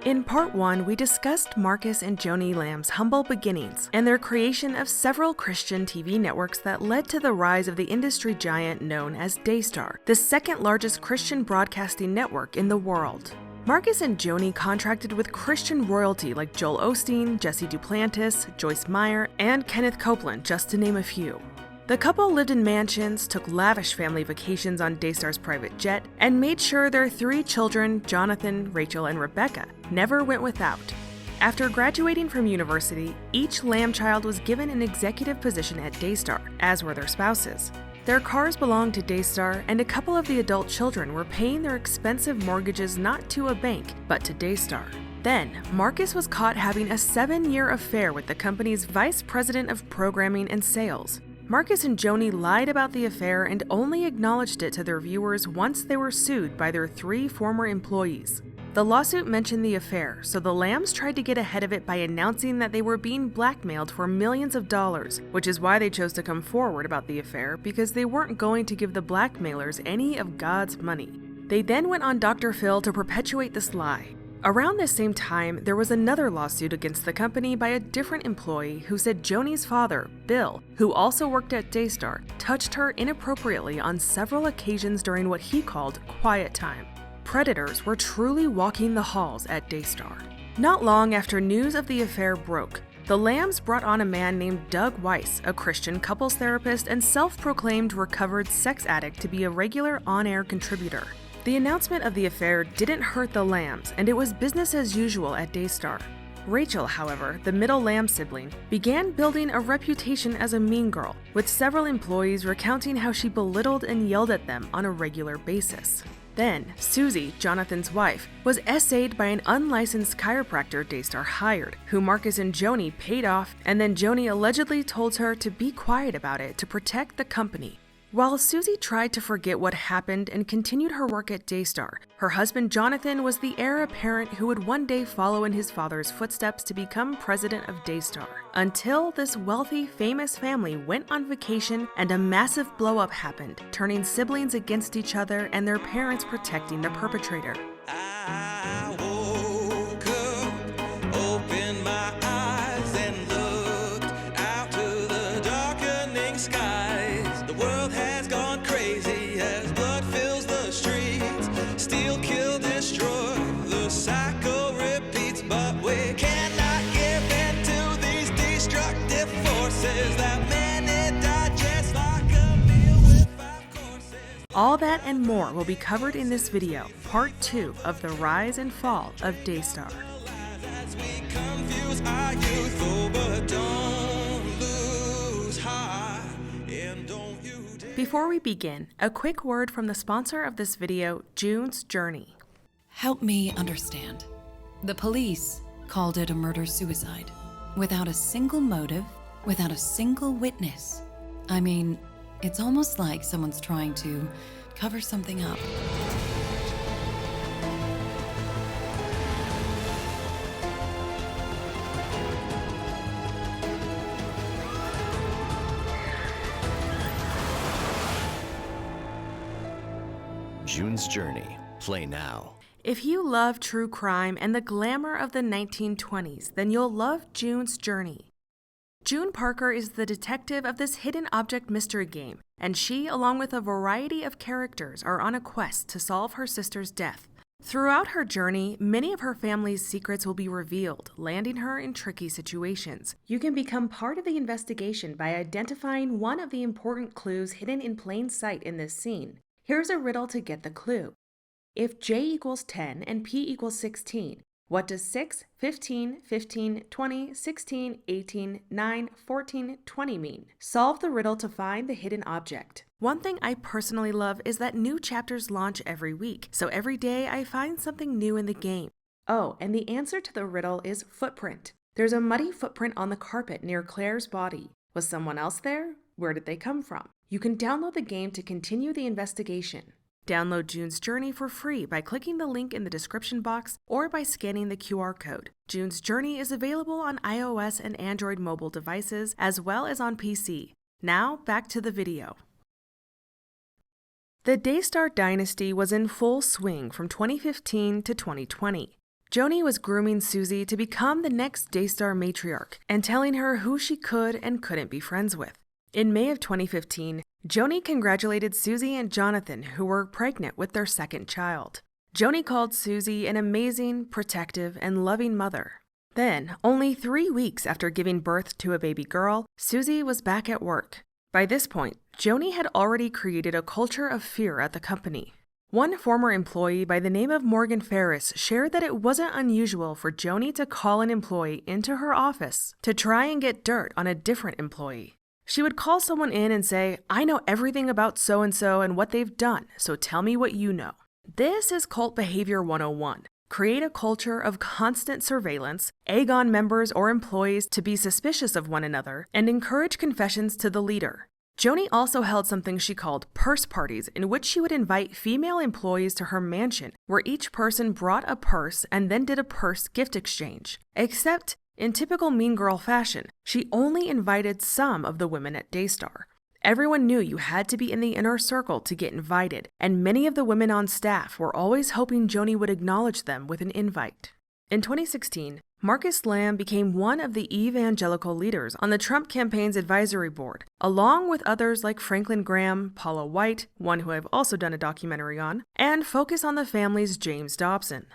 In part 1, we discussed Marcus and Joni Lamb's humble beginnings and their creation of several Christian TV networks that led to the rise of the industry giant known as Daystar, the second largest Christian broadcasting network in the world. Marcus and Joni contracted with Christian royalty like Joel Osteen, Jesse Duplantis, Joyce Meyer, and Kenneth Copeland, just to name a few. The couple lived in mansions, took lavish family vacations on Daystar's private jet, and made sure their 3 children, Jonathan, Rachel, and Rebecca, never went without. After graduating from university, each Lamb child was given an executive position at Daystar, as were their spouses. Their cars belonged to Daystar, and a couple of the adult children were paying their expensive mortgages not to a bank, but to Daystar. Then, Marcus was caught having a 7-year affair with the company's vice president of programming and sales. Marcus and Joni lied about the affair and only acknowledged it to their viewers once they were sued by their 3 former employees. The lawsuit mentioned the affair, so the Lambs tried to get ahead of it by announcing that they were being blackmailed for millions of dollars, which is why they chose to come forward about the affair, because they weren't going to give the blackmailers any of God's money. They then went on Dr. Phil to perpetuate this lie. Around this same time, there was another lawsuit against the company by a different employee who said Joni's father, Bill, who also worked at Daystar, touched her inappropriately on several occasions during what he called quiet time. Predators were truly walking the halls at Daystar. Not long after news of the affair broke, the Lambs brought on a man named Doug Weiss, a Christian couples therapist and self-proclaimed recovered sex addict, to be a regular on-air contributor. The announcement of the affair didn't hurt the Lambs, and it was business as usual at Daystar. Rachel, however, the middle Lamb sibling, began building a reputation as a mean girl, with several employees recounting how she belittled and yelled at them on a regular basis. Then, Susie, Jonathan's wife, was essayed by an unlicensed chiropractor Daystar hired, who Marcus and Joni paid off, and then Joni allegedly told her to be quiet about it to protect the company. While Susie tried to forget what happened and continued her work at Daystar, her husband Jonathan was the heir apparent who would one day follow in his father's footsteps to become president of Daystar. Until this wealthy, famous family went on vacation and a massive blow-up happened, turning siblings against each other and their parents protecting the perpetrator. I woke up, opened my eyes and looked out to the darkening skies. The world has gone crazy as blood fills the streets. Steal, kill, destroy, the cycle repeats. But we cannot give in to these destructive forces that many digest like a meal with 5 courses. All that and more will be covered in this video, part 2 of the rise and fall of Daystar. As we confuse our youth, oh, but don't lose heart, and don't you dare. Before we begin, a quick word from the sponsor of this video, June's Journey. Help me understand. The police called it a murder-suicide, without a single motive, without a single witness. I mean, it's almost like someone's trying to cover something up. June's Journey. Play now. If you love true crime and the glamour of the 1920s, then you'll love June's Journey. June Parker is the detective of this hidden object mystery game, and she, along with a variety of characters, are on a quest to solve her sister's death. Throughout her journey, many of her family's secrets will be revealed, landing her in tricky situations. You can become part of the investigation by identifying one of the important clues hidden in plain sight in this scene. Here's a riddle to get the clue. If J equals 10 and P equals 16, what does 6, 15, 15, 20, 16, 18, 9, 14, 20 mean? Solve the riddle to find the hidden object. One thing I personally love is that new chapters launch every week, so every day I find something new in the game. Oh, and the answer to the riddle is footprint. There's a muddy footprint on the carpet near Claire's body. Was someone else there? Where did they come from? You can download the game to continue the investigation. Download June's Journey for free by clicking the link in the description box or by scanning the QR code. June's Journey is available on iOS and Android mobile devices as well as on PC. Now, back to the video. The Daystar dynasty was in full swing from 2015 to 2020. Joni was grooming Susie to become the next Daystar matriarch and telling her who she could and couldn't be friends with. In May of 2015, Joni congratulated Susie and Jonathan, who were pregnant with their second child. Joni called Susie an amazing, protective, and loving mother. Then, only 3 weeks after giving birth to a baby girl, Susie was back at work. By this point, Joni had already created a culture of fear at the company. One former employee by the name of Morgan Ferris shared that it wasn't unusual for Joni to call an employee into her office to try and get dirt on a different employee. She would call someone in and say, "I know everything about so-and-so and what they've done, so tell me what you know." This is cult behavior 101. Create a culture of constant surveillance, egg on members or employees to be suspicious of one another, and encourage confessions to the leader. Joni also held something she called purse parties, in which she would invite female employees to her mansion, where each person brought a purse and then did a purse gift exchange. Except, in typical mean girl fashion, she only invited some of the women at Daystar. Everyone knew you had to be in the inner circle to get invited, and many of the women on staff were always hoping Joni would acknowledge them with an invite. In 2016, Marcus Lamb became one of the evangelical leaders on the Trump campaign's advisory board, along with others like Franklin Graham, Paula White, one who I've also done a documentary on, and Focus on the Family's James Dobson.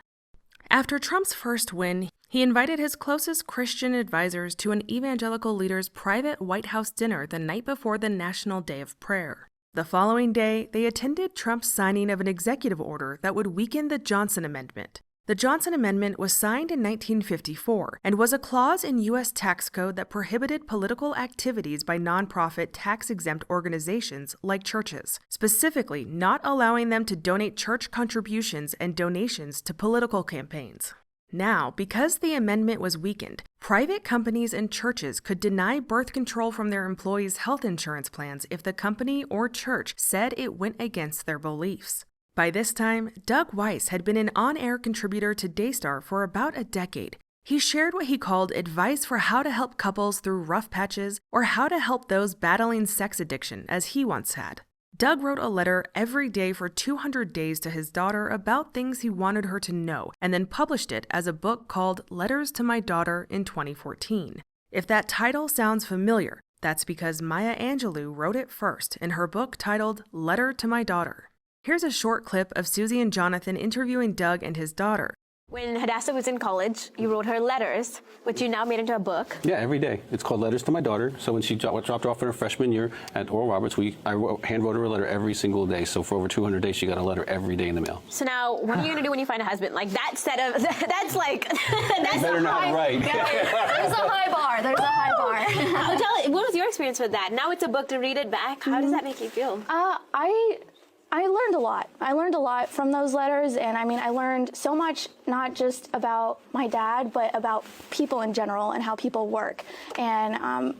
After Trump's first win, he invited his closest Christian advisors to an evangelical leader's private White House dinner the night before the National Day of Prayer. The following day, they attended Trump's signing of an executive order that would weaken the Johnson Amendment. The Johnson Amendment was signed in 1954 and was a clause in U.S. tax code that prohibited political activities by nonprofit tax-exempt organizations like churches, specifically not allowing them to donate church contributions and donations to political campaigns. Now, because the amendment was weakened, private companies and churches could deny birth control from their employees' health insurance plans if the company or church said it went against their beliefs. By this time, Doug Weiss had been an on-air contributor to Daystar for about a decade. He shared what he called advice for how to help couples through rough patches or how to help those battling sex addiction, as he once had. Doug wrote a letter every day for 200 days to his daughter about things he wanted her to know, and then published it as a book called Letters to My Daughter in 2014. If that title sounds familiar, that's because Maya Angelou wrote it first in her book titled Letter to My Daughter. Here's a short clip of Susie and Jonathan interviewing Doug and his daughter. When Hadassah was in college, you wrote her letters, which you now made into a book. Yeah, every day. It's called Letters to My Daughter. So when she dropped off in her freshman year at Oral Roberts, I hand wrote her a letter every single day. So for over 200 days, she got a letter every day in the mail. So now, what are you going to do when you find a husband? Like that set of, that's like, that's better not write. There's a high bar. There's a high bar. What was your experience with that? Now it's a book to read it back. How does that make you feel? I learned a lot. I learned a lot from those letters, and I mean, I learned so much, not just about my dad, but about people in general and how people work. And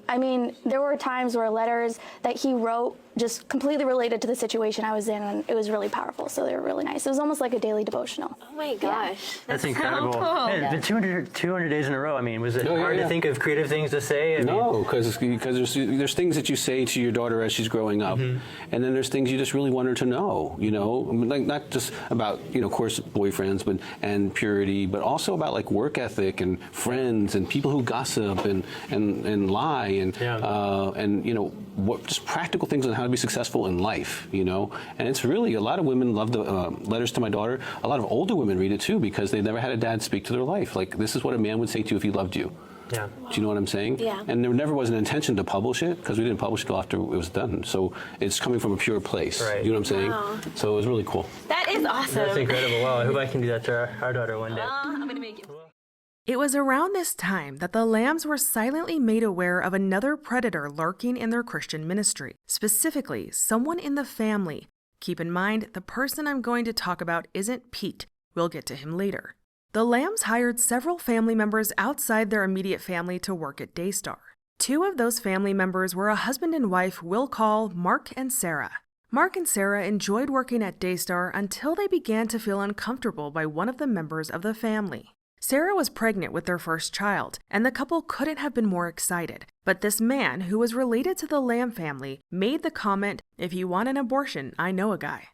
I mean, there were times where letters that he wrote just completely related to the situation I was in, and it was really powerful, so they were really nice. It was almost like a daily devotional. Oh my gosh. That's incredible. So cool. Yeah, it's been 200 days in a row. I mean, was it hard to think of creative things to say? No, because there's things that you say to your daughter as she's growing up, and then there's things you just really want her to know, you know, I mean, like not just about, you know, of course, boyfriends, and purity, but also about like work ethic and friends and people who gossip and lie and you know, just practical things on how to be successful in life, you know. And it's really, a lot of women love the Letters to My Daughter. A lot of older women read it too because they've never had a dad speak to their life. Like, this is what a man would say to you if he loved you. Yeah. Do you know what I'm saying? Yeah. And there never was an intention to publish it because we didn't publish it until after it was done. So it's coming from a pure place. Right. You know what I'm saying? Wow. So it was really cool. That is awesome. That's incredible. Wow, I hope I can do that to our daughter one day. I'm going to make it. It was around this time that the Lambs were silently made aware of another predator lurking in their Christian ministry, specifically someone in the family. Keep in mind, the person I'm going to talk about isn't Pete. We'll get to him later. The Lambs hired several family members outside their immediate family to work at Daystar. Two of those family members were a husband and wife we'll call Mark and Sarah. Mark and Sarah enjoyed working at Daystar until they began to feel uncomfortable by one of the members of the family. Sarah was pregnant with their first child, and the couple couldn't have been more excited. But this man, who was related to the Lamb family, made the comment, "If you want an abortion, I know a guy."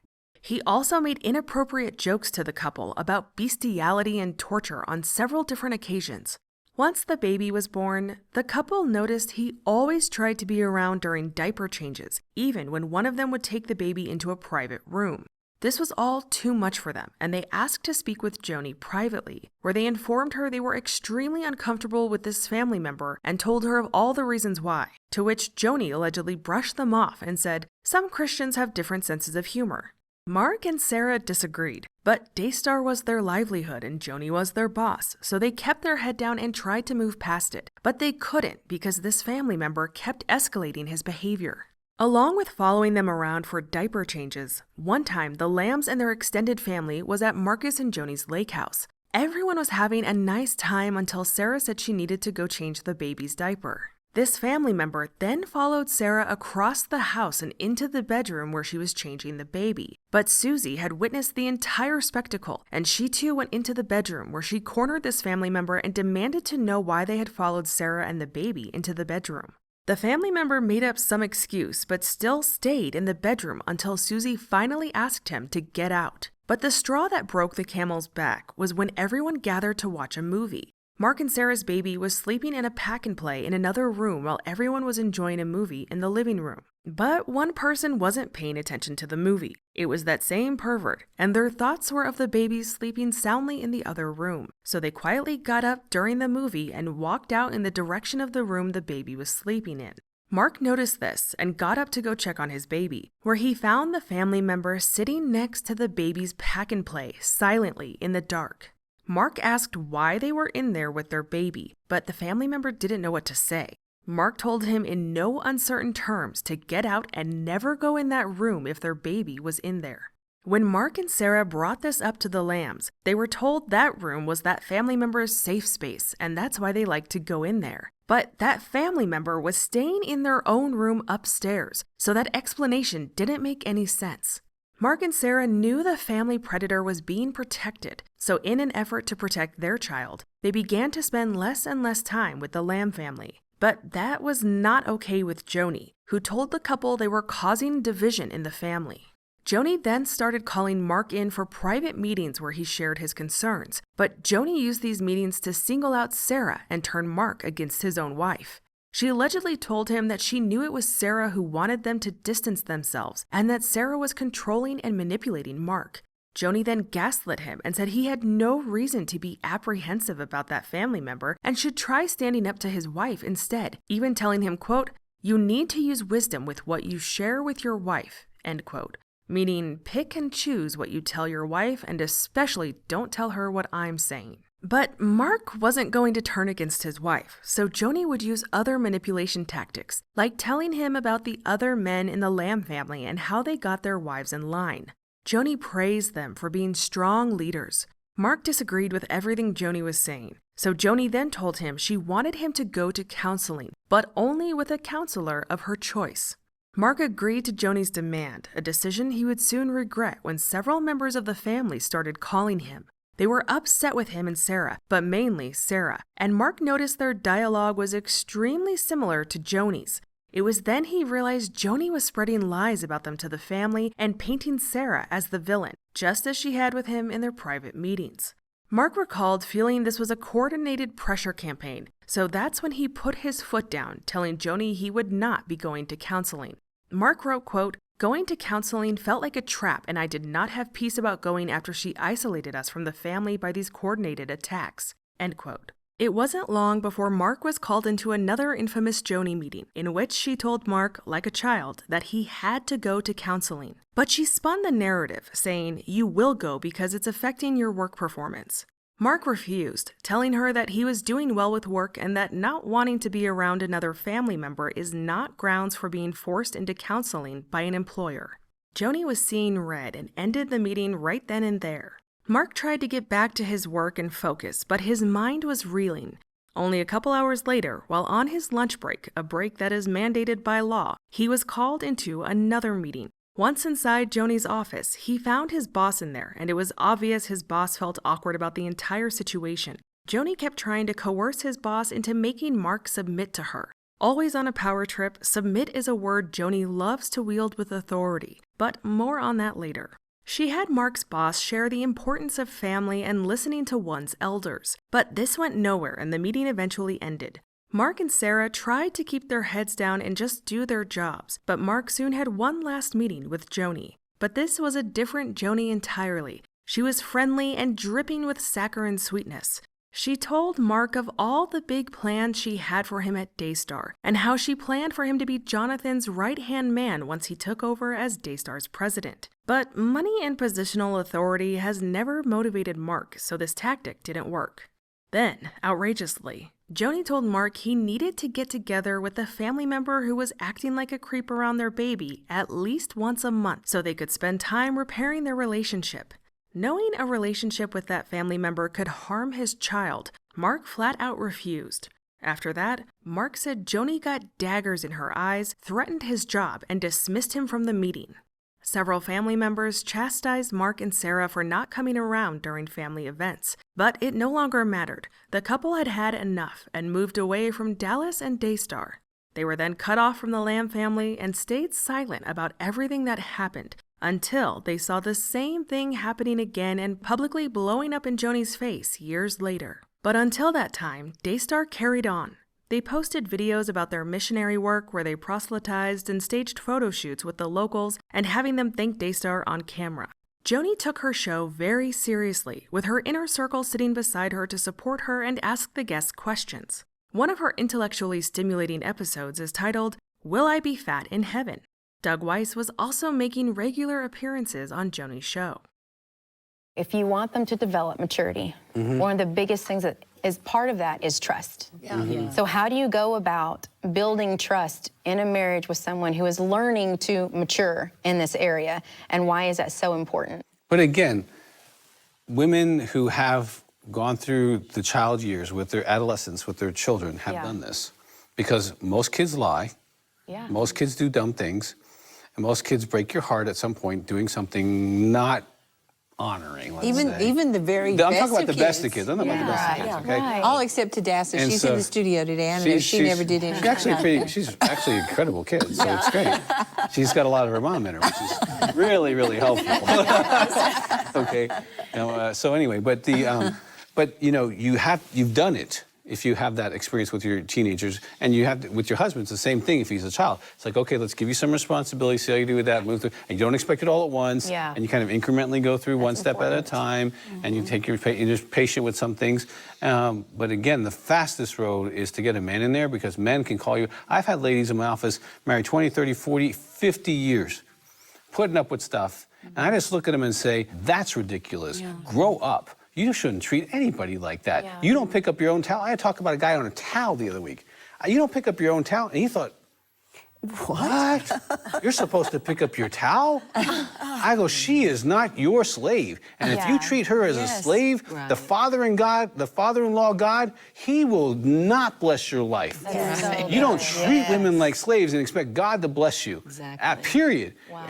He also made inappropriate jokes to the couple about bestiality and torture on several different occasions. Once the baby was born, the couple noticed he always tried to be around during diaper changes, even when one of them would take the baby into a private room. This was all too much for them, and they asked to speak with Joni privately, where they informed her they were extremely uncomfortable with this family member and told her of all the reasons why, to which Joni allegedly brushed them off and said, "Some Christians have different senses of humor." Mark and Sarah disagreed, but Daystar was their livelihood and Joni was their boss, so they kept their head down and tried to move past it, but they couldn't because this family member kept escalating his behavior. Along with following them around for diaper changes, one time the Lambs and their extended family was at Marcus and Joni's lake house. Everyone was having a nice time until Sarah said she needed to go change the baby's diaper. This family member then followed Sarah across the house and into the bedroom where she was changing the baby. But Susie had witnessed the entire spectacle, and she too went into the bedroom where she cornered this family member and demanded to know why they had followed Sarah and the baby into the bedroom. The family member made up some excuse, but still stayed in the bedroom until Susie finally asked him to get out. But the straw that broke the camel's back was when everyone gathered to watch a movie. Mark and Sarah's baby was sleeping in a pack-and-play in another room while everyone was enjoying a movie in the living room. But one person wasn't paying attention to the movie. It was that same pervert, and their thoughts were of the baby sleeping soundly in the other room. So they quietly got up during the movie and walked out in the direction of the room the baby was sleeping in. Mark noticed this and got up to go check on his baby, where he found the family member sitting next to the baby's pack-and-play silently in the dark. Mark asked why they were in there with their baby, but the family member didn't know what to say. Mark told him in no uncertain terms to get out and never go in that room if their baby was in there. When Mark and Sarah brought this up to the Lambs, they were told that room was that family member's safe space, and that's why they liked to go in there. But that family member was staying in their own room upstairs, so that explanation didn't make any sense. Mark and Sarah knew the family predator was being protected, so in an effort to protect their child, they began to spend less and less time with the Lamb family. But that was not okay with Joni, who told the couple they were causing division in the family. Joni then started calling Mark in for private meetings where he shared his concerns, but Joni used these meetings to single out Sarah and turn Mark against his own wife. She allegedly told him that she knew it was Sarah who wanted them to distance themselves and that Sarah was controlling and manipulating Mark. Joni then gaslit him and said he had no reason to be apprehensive about that family member and should try standing up to his wife instead, even telling him, quote, "You need to use wisdom with what you share with your wife," end quote. Meaning, pick and choose what you tell your wife and especially don't tell her what I'm saying. But Mark wasn't going to turn against his wife, so Joni would use other manipulation tactics, like telling him about the other men in the Lamb family and how they got their wives in line. Joni praised them for being strong leaders. Mark disagreed with everything Joni was saying, so Joni then told him she wanted him to go to counseling, but only with a counselor of her choice. Mark agreed to Joni's demand, a decision he would soon regret when several members of the family started calling him. They were upset with him and Sarah, but mainly Sarah, and Mark noticed their dialogue was extremely similar to Joni's. It was then he realized Joni was spreading lies about them to the family and painting Sarah as the villain, just as she had with him in their private meetings. Mark recalled feeling this was a coordinated pressure campaign, so that's when he put his foot down, telling Joni he would not be going to counseling. Mark wrote, quote, "Going to counseling felt like a trap, and I did not have peace about going after she isolated us from the family by these coordinated attacks," end quote. It wasn't long before Mark was called into another infamous Joni meeting, in which she told Mark, like a child, that he had to go to counseling. But she spun the narrative, saying, "You will go because it's affecting your work performance." Mark refused, telling her that he was doing well with work and that not wanting to be around another family member is not grounds for being forced into counseling by an employer. Joni was seeing red and ended the meeting right then and there. Mark tried to get back to his work and focus, but his mind was reeling. Only a couple hours later, while on his lunch break, a break that is mandated by law, he was called into another meeting. Once inside Joni's office, he found his boss in there, and it was obvious his boss felt awkward about the entire situation. Joni kept trying to coerce his boss into making Mark submit to her. Always on a power trip, submit is a word Joni loves to wield with authority, but more on that later. She had Mark's boss share the importance of family and listening to one's elders, but this went nowhere and the meeting eventually ended. Mark and Sarah tried to keep their heads down and just do their jobs, but Mark soon had one last meeting with Joni. But this was a different Joni entirely. She was friendly and dripping with saccharine sweetness. She told Mark of all the big plans she had for him at Daystar, and how she planned for him to be Jonathan's right-hand man once he took over as Daystar's president. But money and positional authority has never motivated Mark, so this tactic didn't work. Then, outrageously, Joni told Mark he needed to get together with a family member who was acting like a creep around their baby at least once a month so they could spend time repairing their relationship. Knowing a relationship with that family member could harm his child, Mark flat out refused. After that, Mark said Joni got daggers in her eyes, threatened his job, and dismissed him from the meeting. Several family members chastised Mark and Sarah for not coming around during family events, but it no longer mattered. The couple had had enough and moved away from Dallas and Daystar. They were then cut off from the Lamb family and stayed silent about everything that happened, until they saw the same thing happening again and publicly blowing up in Joni's face years later. But until that time, Daystar carried on. They posted videos about their missionary work where they proselytized and staged photo shoots with the locals and having them thank Daystar on camera. Joni took her show very seriously, with her inner circle sitting beside her to support her and ask the guests questions. One of her intellectually stimulating episodes is titled, "Will I Be Fat in Heaven?" Doug Weiss was also making regular appearances on Joni's show. If you want them to develop maturity, one of the biggest things that is part of that is trust. So how do you go about building trust in a marriage with someone who is learning to mature in this area, and why is that so important? But again, women who have gone through the child years with their adolescence, with their children, have done this. Because most kids lie, most kids do dumb things, and most kids break your heart at some point doing something not honoring, let's say. Even the very I'm best talking about of the best of kids. kids. I'm not about the best of kids, okay? All except Tadassa. And She's so in the studio today. I know she never did anything. She's actually an incredible kid, so it's great. She's got a lot of her mom in her, which is really, really helpful. Okay. So anyway, but you know, you've done it. If you have that experience with your teenagers, and you have with your husband, it's the same thing. If he's a child, it's like, okay, let's give you some responsibility, see how you do with that, move through, and you don't expect it all at once, and you kind of incrementally go through one step at a time, and you take you're just patient with some things. But again, the fastest road is to get a man in there, because men can call you. I've had ladies in my office married 20, 30, 40, 50 years, putting up with stuff, and I just look at them and say, that's ridiculous. Grow up. You shouldn't treat anybody like that. You don't pick up your own towel. I had to talk about a guy on a towel the other week. You don't pick up your own towel. And he thought, what? You're supposed to pick up your towel? I go, she is not your slave. And if you treat her as a slave, the father-in-law God, he will not bless your life. You don't treat women like slaves and expect God to bless you. Period. Wow.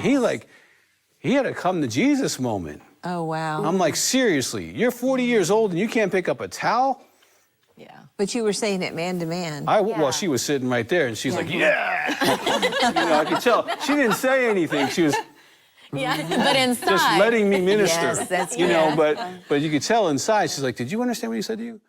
He had a come to Jesus moment. Oh, wow. I'm like, seriously, you're 40 years old and you can't pick up a towel? But you were saying it man to man. Well, she was sitting right there and she's like, You know, I could tell. She didn't say anything. She was but inside. just letting me minister. Yes, that's you know, but you could tell inside, she's like, did you understand what he said to you?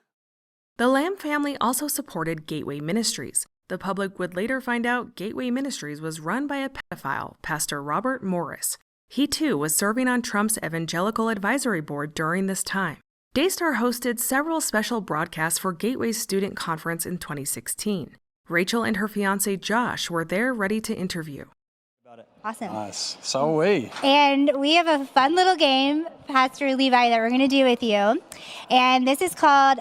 The Lamb family also supported Gateway Ministries. The public would later find out Gateway Ministries was run by a pedophile, Pastor Robert Morris. He too was serving on Trump's Evangelical Advisory Board during this time. Daystar hosted several special broadcasts for Gateway's student conference in 2016. Rachel and her fiancé Josh were there ready to interview. Awesome. Nice. So are we. And we have a fun little game, Pastor Levi, that we're going to do with you. And this is called,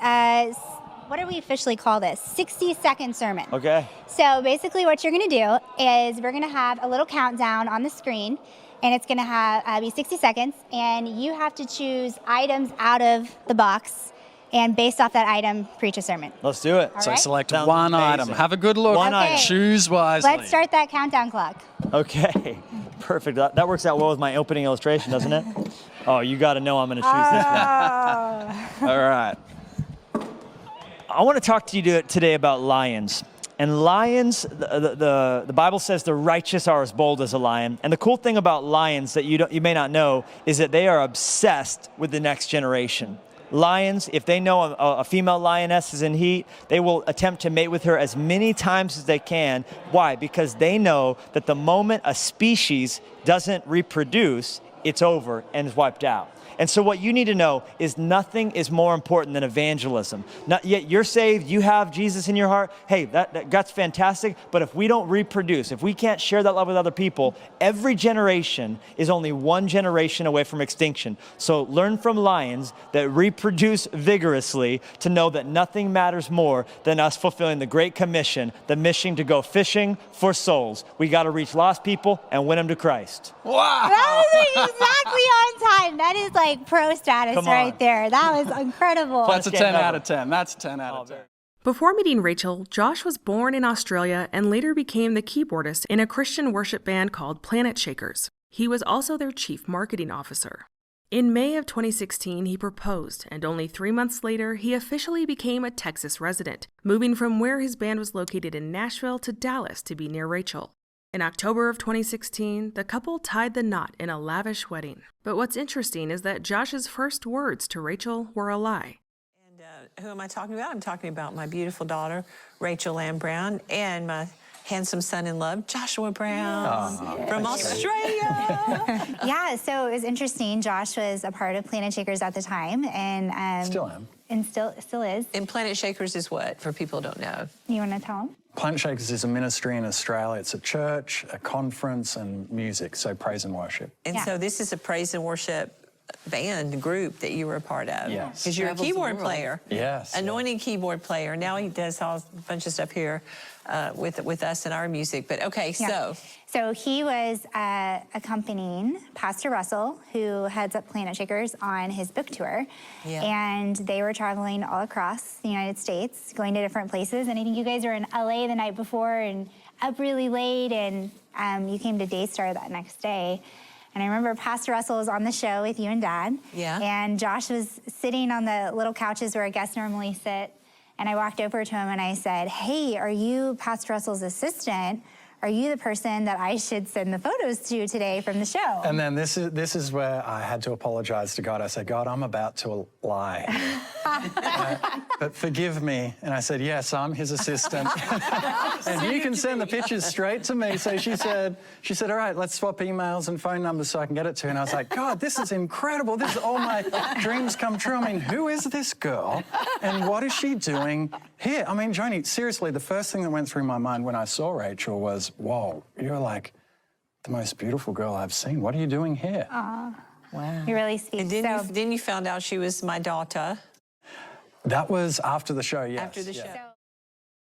what do we officially call this? 60-second sermon. Okay. So basically what you're going to do is we're going to have a little countdown on the screen. And it's going to be 60 seconds, and you have to choose items out of the box, and based off that item, preach a sermon. Let's do it. All so right? select one item. Have a good look. One item. Choose wisely. Let's start that countdown clock. Okay. Perfect. That works out well with my opening illustration, doesn't it? Oh, you got to know I'm going to choose this one. All right. I want to talk to you today about lions. And lions, the Bible says the righteous are as bold as a lion. And the cool thing about lions that you may not know is that they are obsessed with the next generation. Lions, if they know a female lioness is in heat, they will attempt to mate with her as many times as they can. Why? Because they know that the moment a species doesn't reproduce, it's over and is wiped out. And so what you need to know is nothing is more important than evangelism. Not yet you're saved, you have Jesus in your heart. Hey, that's fantastic. But if we don't reproduce, if we can't share that love with other people, every generation is only one generation away from extinction. So learn from lions that reproduce vigorously to know that nothing matters more than us fulfilling the Great Commission, the mission to go fishing for souls. We got to reach lost people and win them to Christ. Wow! That was exactly on time. That is like pro status right there. That was incredible. That's a 10 out of 10. That's a 10 out of 10. Before meeting Rachel, Josh was born in Australia and later became the keyboardist in a Christian worship band called Planet Shakers. He was also their chief marketing officer. In May of 2016, he proposed, and only 3 months later, he officially became a Texas resident, moving from where his band was located in Nashville to Dallas to be near Rachel. In October of 2016, the couple tied the knot in a lavish wedding. But what's interesting is that Josh's first words to Rachel were a lie. Who am I talking about? I'm talking about my beautiful daughter, Rachel Lamb Brown, and my handsome son-in-law, Joshua Brown, from Australia. Yeah, so it was interesting. Josh was a part of Planet Shakers at the time, and Still am. And still is. And Planet Shakers is what, for people who don't know? You want to tell them? Planet Shakers is a ministry in Australia. It's a church, a conference, and music, so praise and worship. And so this is a praise and worship band group that you were a part of. Yes. Because you're a keyboard player. Yes. Anointing keyboard player. Now he does a bunch of stuff here with us and our music. But okay, So he was accompanying Pastor Russell, who heads up Planet Shakers, on his book tour. Yeah. And they were traveling all across the United States, going to different places. And I think you guys were in LA the night before and up really late, and you came to Daystar that next day. And I remember Pastor Russell was on the show with you and Dad. Yeah. And Josh was sitting on the little couches where guests normally sit. And I walked over to him and I said, "Hey, are you Pastor Russell's assistant? Are you the person that I should send the photos to today from the show?" And then this is where I had to apologize to God. I said, "God, I'm about to lie. But forgive me." And I said, "Yes, I'm his assistant." And you can send the pictures straight to me. So she said, "All right, let's swap emails and phone numbers so I can get it to you." And I was like, "God, this is incredible. This is all my dreams come true. I mean, who is this girl? And what is she doing here?" I mean, Joni, seriously, the first thing that went through my mind when I saw Rachel was, whoa, you're like the most beautiful girl I've seen. What are you doing here? Aw. Wow. You're really sweet. And then you found out she was my daughter. That was after the show, yes. After the show.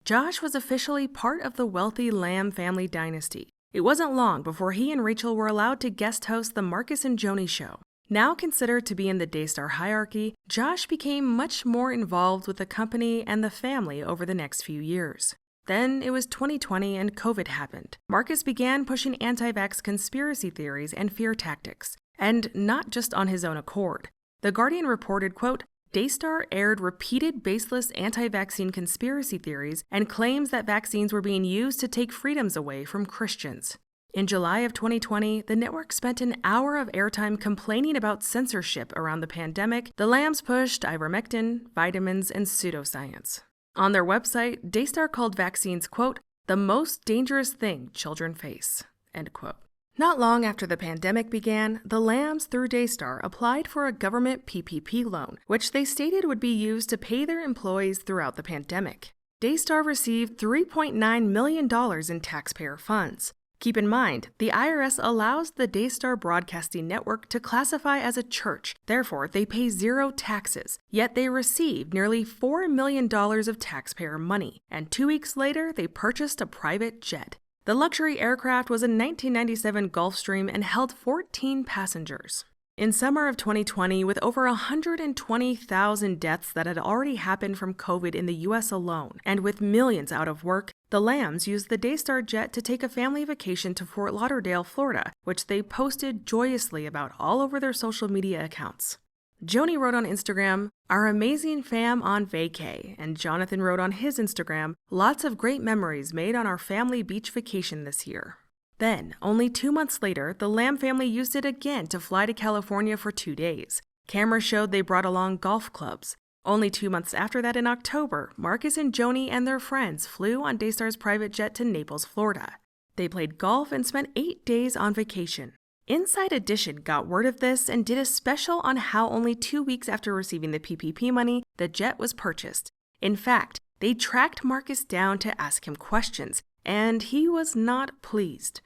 Josh was officially part of the wealthy Lamb family dynasty. It wasn't long before he and Rachel were allowed to guest host the Marcus and Joni show. Now considered to be in the Daystar hierarchy, Josh became much more involved with the company and the family over the next few years. Then it was 2020 and COVID happened. Marcus began pushing anti-vax conspiracy theories and fear tactics, and not just on his own accord. The Guardian reported, quote, Daystar aired repeated baseless anti-vaccine conspiracy theories and claims that vaccines were being used to take freedoms away from Christians. In July of 2020, the network spent an hour of airtime complaining about censorship around the pandemic. The Lambs pushed ivermectin, vitamins, and pseudoscience. On their website, Daystar called vaccines, quote, the most dangerous thing children face, end quote. Not long after the pandemic began, the Lambs, through Daystar, applied for a government PPP loan, which they stated would be used to pay their employees throughout the pandemic. Daystar received $3.9 million in taxpayer funds. Keep in mind, the IRS allows the Daystar Broadcasting Network to classify as a church, therefore they pay zero taxes, yet they received nearly $4 million of taxpayer money, and 2 weeks later they purchased a private jet. The luxury aircraft was a 1997 Gulfstream and held 14 passengers. In summer of 2020, with over 120,000 deaths that had already happened from COVID in the U.S. alone, and with millions out of work, the Lambs used the Daystar jet to take a family vacation to Fort Lauderdale, Florida, which they posted joyously about all over their social media accounts. Joni wrote on Instagram, "Our amazing fam on vacay," and Jonathan wrote on his Instagram, "Lots of great memories made on our family beach vacation this year." Then, only 2 months later, the Lamb family used it again to fly to California for 2 days. Cameras showed they brought along golf clubs. Only 2 months after that, in October, Marcus and Joni and their friends flew on Daystar's private jet to Naples, Florida. They played golf and spent 8 days on vacation. Inside Edition got word of this and did a special on how only 2 weeks after receiving the PPP money, the jet was purchased. In fact, they tracked Marcus down to ask him questions, and he was not pleased.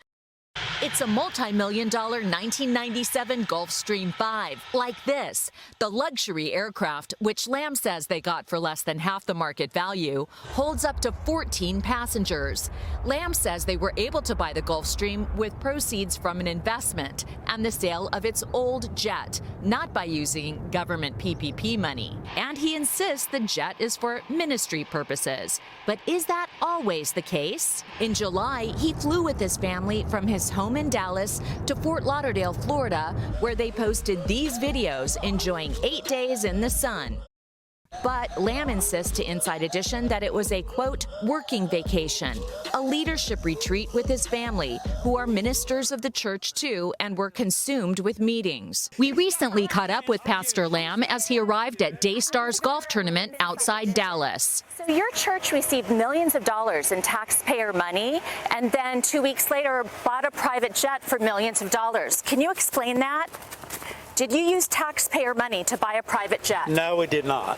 It's a multi-million-dollar 1997 Gulfstream 5, like this. The luxury aircraft, which Lamb says they got for less than half the market value, holds up to 14 passengers. Lamb says they were able to buy the Gulfstream with proceeds from an investment and the sale of its old jet, not by using government PPP money. And he insists the jet is for ministry purposes. But is that always the case? In July, he flew with his family from his home in Dallas to Fort Lauderdale, Florida, where they posted these videos enjoying 8 days in the sun. But Lamb insists to Inside Edition that it was a, quote, working vacation, a leadership retreat with his family, who are ministers of the church too and were consumed with meetings. We recently caught up with Pastor Lamb as he arrived at Daystar's golf tournament outside Dallas. So your church received millions of dollars in taxpayer money and then 2 weeks later bought a private jet for millions of dollars. Can you explain that? Did you use taxpayer money to buy a private jet? No, we did not.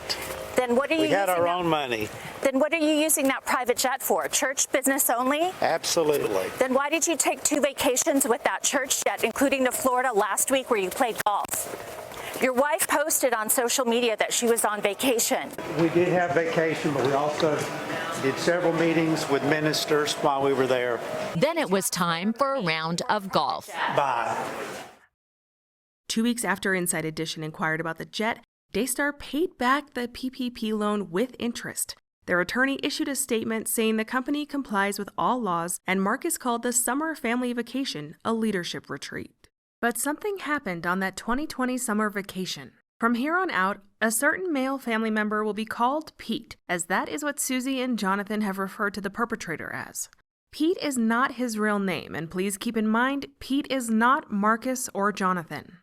Then what are you We had using our own money. Then what are you using that private jet for? Church business only? Absolutely. Then why did you take 2 vacations with that church jet, including to Florida last week where you played golf? Your wife posted on social media that she was on vacation. We did have vacation, but we also did several meetings with ministers while we were there. Then it was time for a round of golf. Bye. 2 weeks after Inside Edition inquired about the jet, Daystar paid back the PPP loan with interest. Their attorney issued a statement saying the company complies with all laws, and Marcus called the summer family vacation a leadership retreat. But something happened on that 2020 summer vacation. From here on out, a certain male family member will be called Pete, as that is what Susie and Jonathan have referred to the perpetrator as. Pete is not his real name, and please keep in mind, Pete is not Marcus or Jonathan.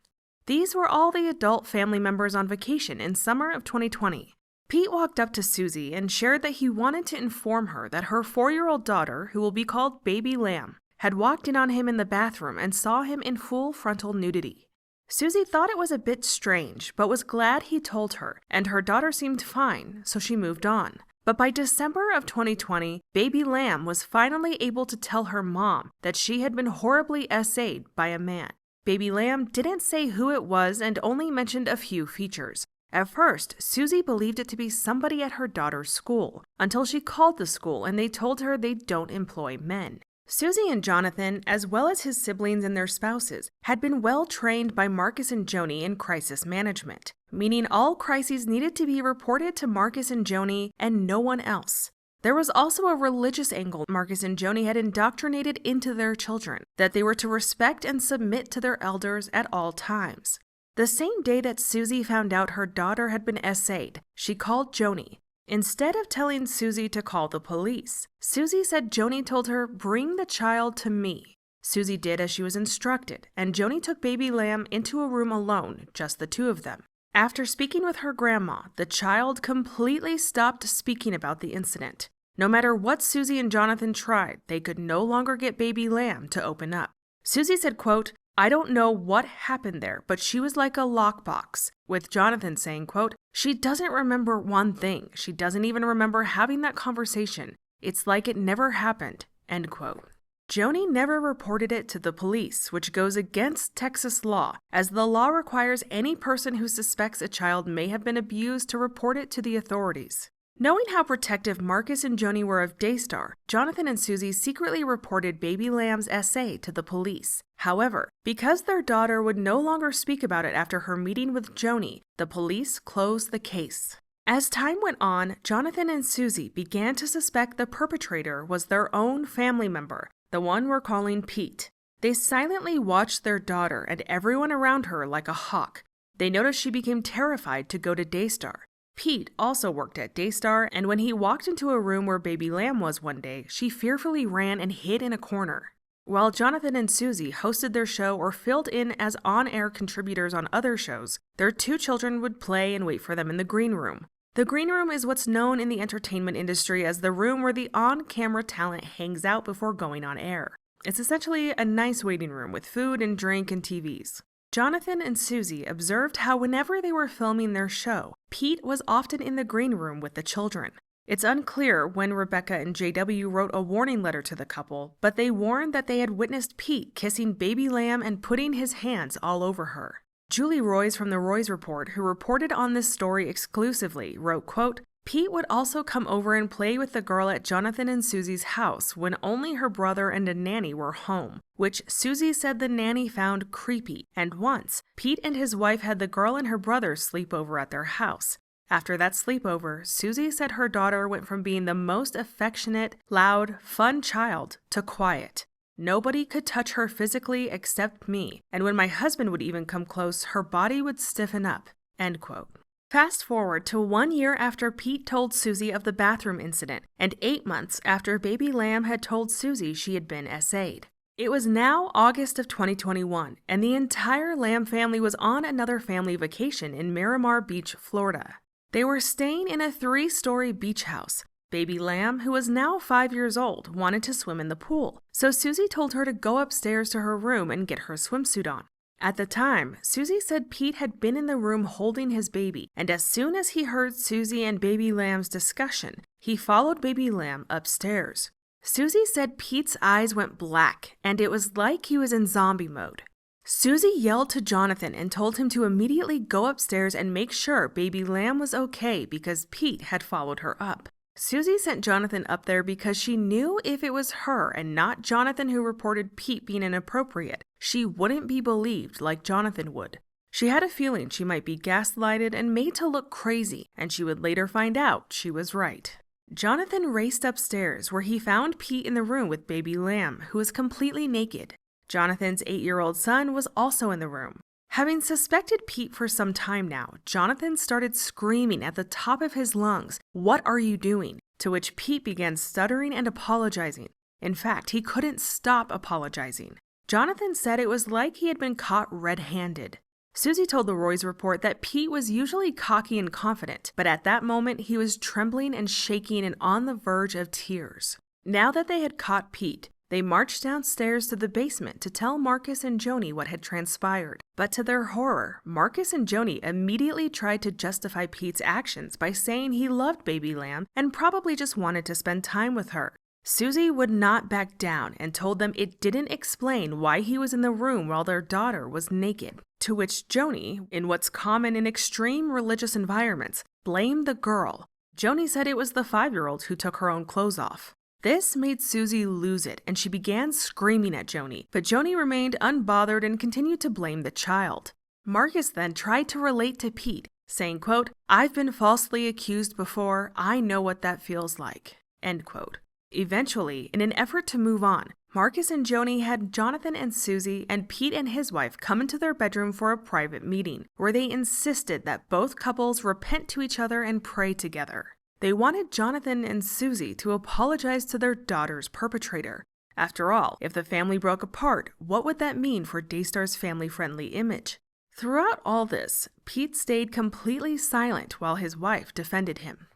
These were all the adult family members on vacation in summer of 2020. Pete walked up to Susie and shared that he wanted to inform her that her 4-year-old daughter, who will be called Baby Lamb, had walked in on him in the bathroom and saw him in full frontal nudity. Susie thought it was a bit strange, but was glad he told her, and her daughter seemed fine, so she moved on. But by December of 2020, Baby Lamb was finally able to tell her mom that she had been horribly SA'd by a man. Baby Lamb didn't say who it was and only mentioned a few features. At first, Susie believed it to be somebody at her daughter's school, until she called the school and they told her they don't employ men. Susie and Jonathan, as well as his siblings and their spouses, had been well trained by Marcus and Joni in crisis management, meaning all crises needed to be reported to Marcus and Joni and no one else. There was also a religious angle Marcus and Joni had indoctrinated into their children, that they were to respect and submit to their elders at all times. The same day that Susie found out her daughter had been SA'd, she called Joni. Instead of telling Susie to call the police, Susie said Joni told her, "Bring the child to me." Susie did as she was instructed, and Joni took Baby Lamb into a room alone, just the two of them. After speaking with her grandma, the child completely stopped speaking about the incident. No matter what Susie and Jonathan tried, they could no longer get Baby Lamb to open up. Susie said, quote, "I don't know what happened there, but she was like a lockbox," with Jonathan saying, quote, "She doesn't remember one thing. She doesn't even remember having that conversation. It's like it never happened," end quote. Joni never reported it to the police, which goes against Texas law, as the law requires any person who suspects a child may have been abused to report it to the authorities. Knowing how protective Marcus and Joni were of Daystar, Jonathan and Susie secretly reported Baby Lamb's SA to the police. However, because their daughter would no longer speak about it after her meeting with Joni, the police closed the case. As time went on, Jonathan and Susie began to suspect the perpetrator was their own family member, the one we're calling Pete. They silently watched their daughter and everyone around her like a hawk. They noticed she became terrified to go to Daystar. Pete also worked at Daystar, and when he walked into a room where baby Lamb was one day, she fearfully ran and hid in a corner. While Jonathan and Susie hosted their show or filled in as on-air contributors on other shows, their 2 children would play and wait for them in the green room. The green room is what's known in the entertainment industry as the room where the on-camera talent hangs out before going on air. It's essentially a nice waiting room with food and drink and TVs. Jonathan and Susie observed how whenever they were filming their show, Pete was often in the green room with the children. It's unclear when Rebecca and JW wrote a warning letter to the couple, but they warned that they had witnessed Pete kissing baby Lamb and putting his hands all over her. Julie Roys from the Roys Report, who reported on this story exclusively, wrote, quote, Pete would also come over and play with the girl at Jonathan and Susie's house when only her brother and a nanny were home, which Susie said the nanny found creepy, and once, Pete and his wife had the girl and her brother sleep over at their house. After that sleepover, Susie said her daughter went from being the most affectionate, loud, fun child to quiet. Nobody could touch her physically except me, and when my husband would even come close, her body would stiffen up, end quote. Fast forward to 1 year after Pete told Susie of the bathroom incident, and 8 months after baby Lamb had told Susie she had been SA'd. It was now August of 2021, and the entire Lamb family was on another family vacation in Miramar Beach, Florida. They were staying in a 3-story beach house. Baby Lamb, who was now 5 years old, wanted to swim in the pool, so Susie told her to go upstairs to her room and get her swimsuit on. At the time, Susie said Pete had been in the room holding his baby, and as soon as he heard Susie and baby Lamb's discussion, he followed baby Lamb upstairs. Susie said Pete's eyes went black, and it was like he was in zombie mode. Susie yelled to Jonathan and told him to immediately go upstairs and make sure baby Lamb was okay because Pete had followed her up. Susie sent Jonathan up there because she knew if it was her and not Jonathan who reported Pete being inappropriate, she wouldn't be believed like Jonathan would. She had a feeling she might be gaslighted and made to look crazy, and she would later find out she was right. Jonathan raced upstairs where he found Pete in the room with baby Lamb, who was completely naked. Jonathan's 8-year-old son was also in the room. Having suspected Pete for some time now, Jonathan started screaming at the top of his lungs, "What are you doing?" To which Pete began stuttering and apologizing. In fact, he couldn't stop apologizing. Jonathan said it was like he had been caught red-handed. Susie told the Roys Report that Pete was usually cocky and confident, but at that moment he was trembling and shaking and on the verge of tears. Now that they had caught Pete, they marched downstairs to the basement to tell Marcus and Joni what had transpired. But to their horror, Marcus and Joni immediately tried to justify Pete's actions by saying he loved baby Lamb and probably just wanted to spend time with her. Susie would not back down and told them it didn't explain why he was in the room while their daughter was naked. To which Joni, in what's common in extreme religious environments, blamed the girl. Joni said it was the 5-year-old who took her own clothes off. This made Susie lose it, and she began screaming at Joni, but Joni remained unbothered and continued to blame the child. Marcus then tried to relate to Pete, saying, quote, "I've been falsely accused before, I know what that feels like," end quote. Eventually, in an effort to move on, Marcus and Joni had Jonathan and Susie and Pete and his wife come into their bedroom for a private meeting, where they insisted that both couples repent to each other and pray together. They wanted Jonathan and Susie to apologize to their daughter's perpetrator. After all, if the family broke apart, what would that mean for Daystar's family-friendly image? Throughout all this, Pete stayed completely silent while his wife defended him.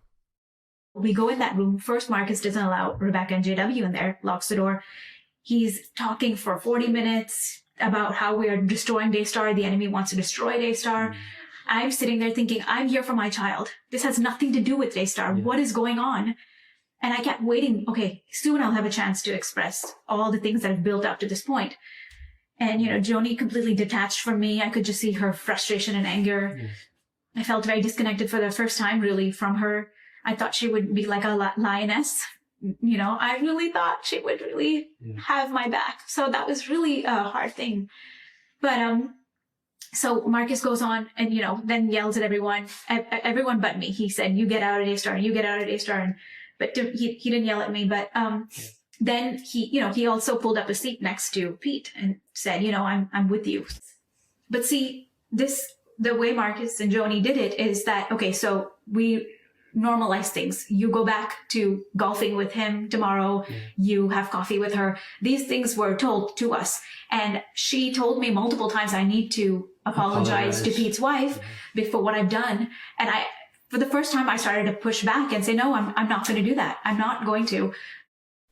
We go in that room. First, Marcus doesn't allow Rebecca and JW in there, locks the door. He's talking for 40 minutes about how we are destroying Daystar. The enemy wants to destroy Daystar. I'm sitting there thinking, I'm here for my child. This has nothing to do with Daystar. Yeah. What is going on? And I kept waiting. Okay, soon I'll have a chance to express all the things that have built up to this point. And, Joni completely detached from me. I could just see her frustration and anger. Yeah. I felt very disconnected for the first time, really, from her. I thought she would be like a lioness. I really thought she would really have my back. So that was really a hard thing. But, so Marcus goes on and, then yells at everyone but me. He said, "You get out of Daystar, you get out of Daystar." But he didn't yell at me. But then he also pulled up a seat next to Pete and said, "I'm with you." But see, this the way Marcus and Joni did it is that, okay, so we normalize things. You go back to golfing with him tomorrow. You have coffee with her. These things were told to us. And she told me multiple times I need to apologize to Pete's wife for what I've done. And for the first time, I started to push back and say, no, I'm not going to do that. I'm not going to.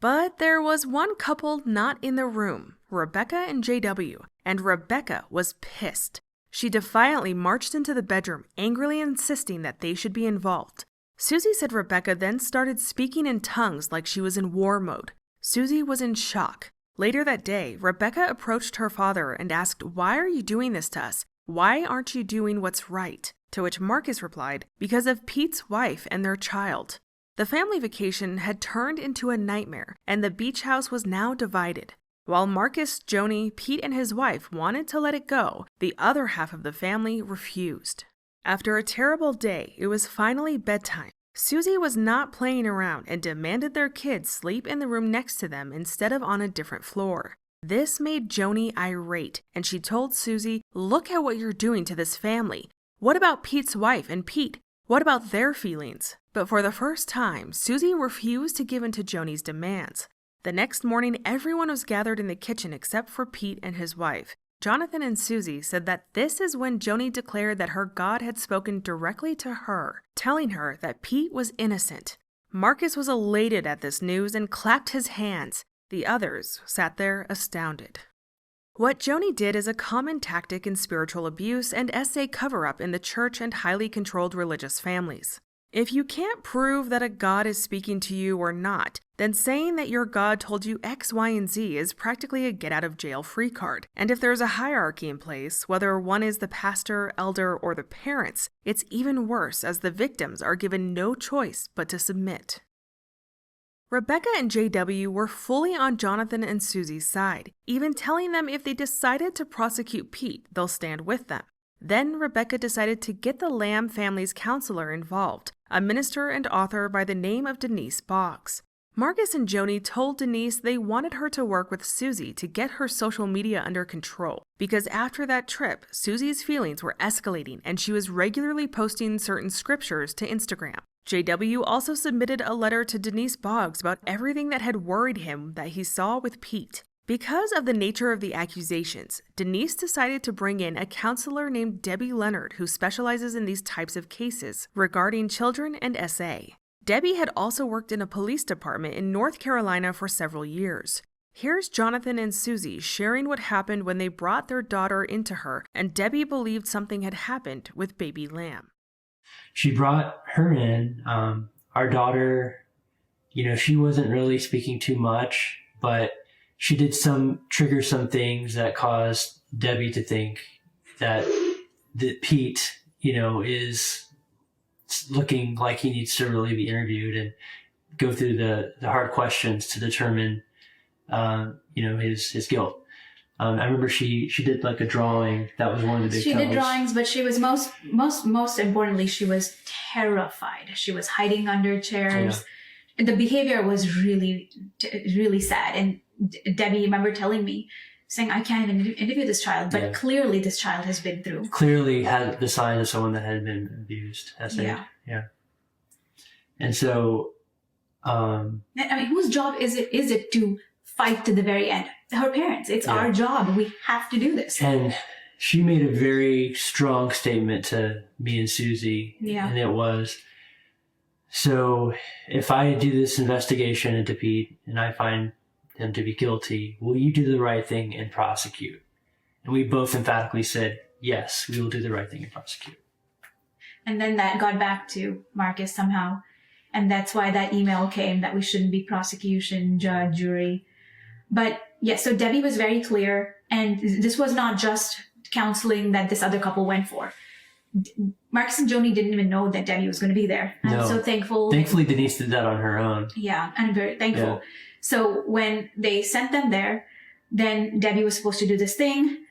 But there was one couple not in the room, Rebecca and JW, and Rebecca was pissed. She defiantly marched into the bedroom, angrily insisting that they should be involved. Susie said Rebecca then started speaking in tongues like she was in war mode. Susie was in shock. Later that day, Rebecca approached her father and asked, "Why are you doing this to us? Why aren't you doing what's right?" To which Marcus replied, "Because of Pete's wife and their child." The family vacation had turned into a nightmare, and the beach house was now divided. While Marcus, Joni, Pete, and his wife wanted to let it go, the other half of the family refused. After a terrible day, it was finally bedtime. Susie was not playing around and demanded their kids sleep in the room next to them instead of on a different floor. This made Joni irate, and she told Susie, "Look at what you're doing to this family. What about Pete's wife and Pete? What about their feelings?" But for the first time, Susie refused to give in to Joni's demands. The next morning, everyone was gathered in the kitchen except for Pete and his wife. Jonathan and Susie said that this is when Joni declared that her God had spoken directly to her, telling her that Pete was innocent. Marcus was elated at this news and clapped his hands. The others sat there astounded. What Joni did is a common tactic in spiritual abuse and essay cover-up in the church and highly controlled religious families. If you can't prove that a God is speaking to you or not, then saying that your God told you X, Y, and Z is practically a get-out-of-jail-free card. And if there's a hierarchy in place, whether one is the pastor, elder, or the parents, it's even worse as the victims are given no choice but to submit. Rebecca and JW were fully on Jonathan and Susie's side, even telling them if they decided to prosecute Pete, they'll stand with them. Then Rebecca decided to get the Lamb family's counselor involved, a minister and author by the name of Denise Boggs. Marcus and Joni told Denise they wanted her to work with Susie to get her social media under control, because after that trip, Susie's feelings were escalating and she was regularly posting certain scriptures to Instagram. JW also submitted a letter to Denise Boggs about everything that had worried him that he saw with Pete. Because of the nature of the accusations, Denise decided to bring in a counselor named Debbie Leonard who specializes in these types of cases regarding children and SA. Debbie had also worked in a police department in North Carolina for several years. Here's Jonathan and Susie sharing what happened when they brought their daughter into her and Debbie believed something had happened with baby Lamb. She brought her in. Our daughter, she wasn't really speaking too much, but she did trigger some things that caused Debbie to think that Pete, is looking like he needs to really be interviewed and go through the hard questions to determine, his guilt. I remember she did like a drawing. That was one of the big She tells. did drawings, but she was most importantly, she was terrified. She was hiding under chairs. Yeah. The behavior was really, really sad. And Debbie, remember telling me, saying, "I can't even interview this child," but clearly this child has been through. Clearly had the signs of someone that had been abused. Yeah. And so, whose job is it to fight to the very end? Her parents. It's our job. We have to do this. And she made a very strong statement to me and Susie. Yeah. And it was, so if I do this investigation into Pete and I find him to be guilty, will you do the right thing and prosecute? And we both emphatically said, yes, we will do the right thing and prosecute. And then that got back to Marcus somehow. And that's why that email came that we shouldn't be prosecution, judge, jury. But so Debbie was very clear. And this was not just counseling that this other couple went for. Marcus and Joni didn't even know that Debbie was going to be there. I'm so thankful. Thankfully, Denise did that on her own. Yeah, I'm very thankful. Yeah. So when they sent them there, then Debbie was supposed to do this thing.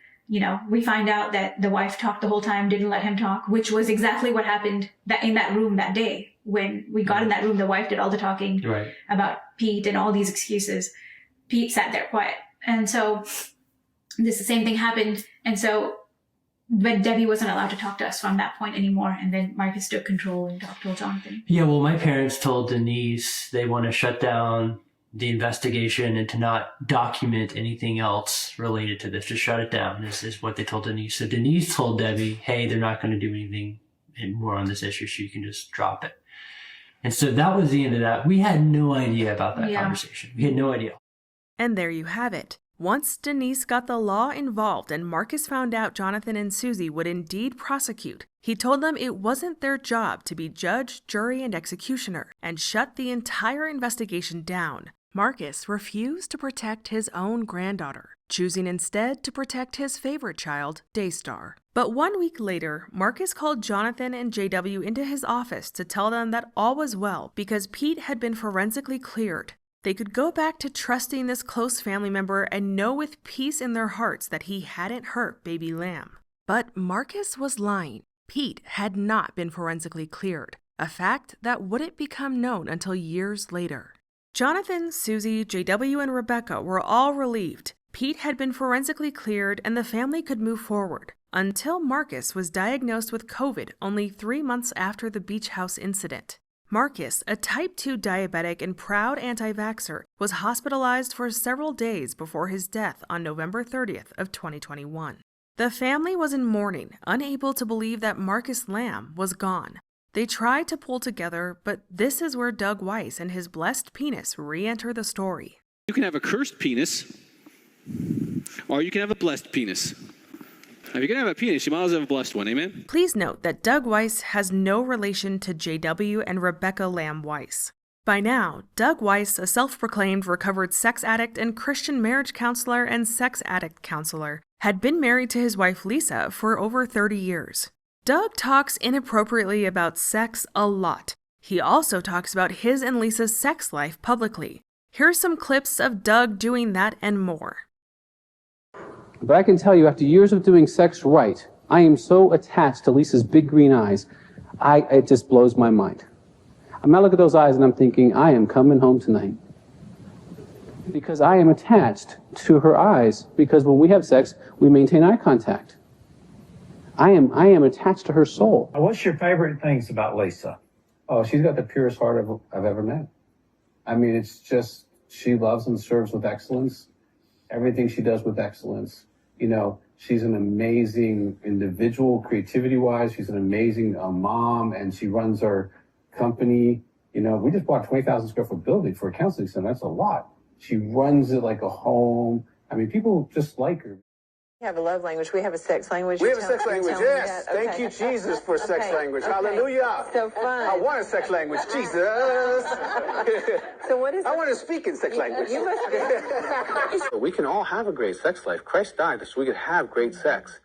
We find out that the wife talked the whole time, didn't let him talk, which was exactly what happened in that room that day. When we got in that room, the wife did all the talking about Pete and all these excuses. Pete sat there quiet. And so the same thing happened. And so but Debbie wasn't allowed to talk to us from that point anymore. And then Marcus took control and told Jonathan. Yeah, well, my parents told Denise they want to shut down the investigation and to not document anything else related to this. Just shut it down is what they told Denise. So Denise told Debbie, hey, they're not going to do anything more on this issue, so you can just drop it. And so that was the end of that. We had no idea about that conversation. We had no idea. And there you have it. Once Denise got the law involved and Marcus found out Jonathan and Susie would indeed prosecute, he told them it wasn't their job to be judge, jury, and executioner, and shut the entire investigation down. Marcus refused to protect his own granddaughter, choosing instead to protect his favorite child, Daystar. But 1 week later, Marcus called Jonathan and JW into his office to tell them that all was well because Pete had been forensically cleared. They could go back to trusting this close family member and know with peace in their hearts that he hadn't hurt baby Lamb. But Marcus was lying. Pete had not been forensically cleared, a fact that wouldn't become known until years later. Jonathan, Susie, JW, and Rebecca were all relieved. Pete had been forensically cleared and the family could move forward, until Marcus was diagnosed with COVID only 3 months after the beach house incident. Marcus, a type 2 diabetic and proud anti-vaxxer, was hospitalized for several days before his death on November 30th of 2021. The family was in mourning, unable to believe that Marcus Lamb was gone. They tried to pull together, but this is where Doug Weiss and his blessed penis re-enter the story. You can have a cursed penis, or you can have a blessed penis. If you can have a penis, you might as well have a blessed one, amen? Please note that Doug Weiss has no relation to JW and Rebecca Lamb Weiss. By now, Doug Weiss, a self-proclaimed recovered sex addict and Christian marriage counselor and sex addict counselor, had been married to his wife Lisa for over 30 years. Doug talks inappropriately about sex a lot. He also talks about his and Lisa's sex life publicly. Here's some clips of Doug doing that and more. But I can tell you, after years of doing sex right, I am so attached to Lisa's big green eyes, it just blows my mind. I mean, I look at those eyes and I'm thinking, I am coming home tonight. Because I am attached to her eyes, because when we have sex, we maintain eye contact. I am attached to her soul. What's your favorite things about Lisa? Oh, she's got the purest heart I've ever met. I mean, it's just, she loves and serves with excellence. Everything she does with excellence. You know, she's an amazing individual, creativity-wise. She's an amazing mom, and she runs our company. You know, we just bought a 20,000 square foot building for a counseling center. That's a lot. She runs it like a home. I mean, people just like her. We have a love language. We have a sex language. We have a sex language, yes. Thank you, Jesus, for sex language. Hallelujah. So fun. I want a sex language, Jesus. So what is I want to speak in sex language. You must We can all have a great sex life. Christ died so we could have great sex.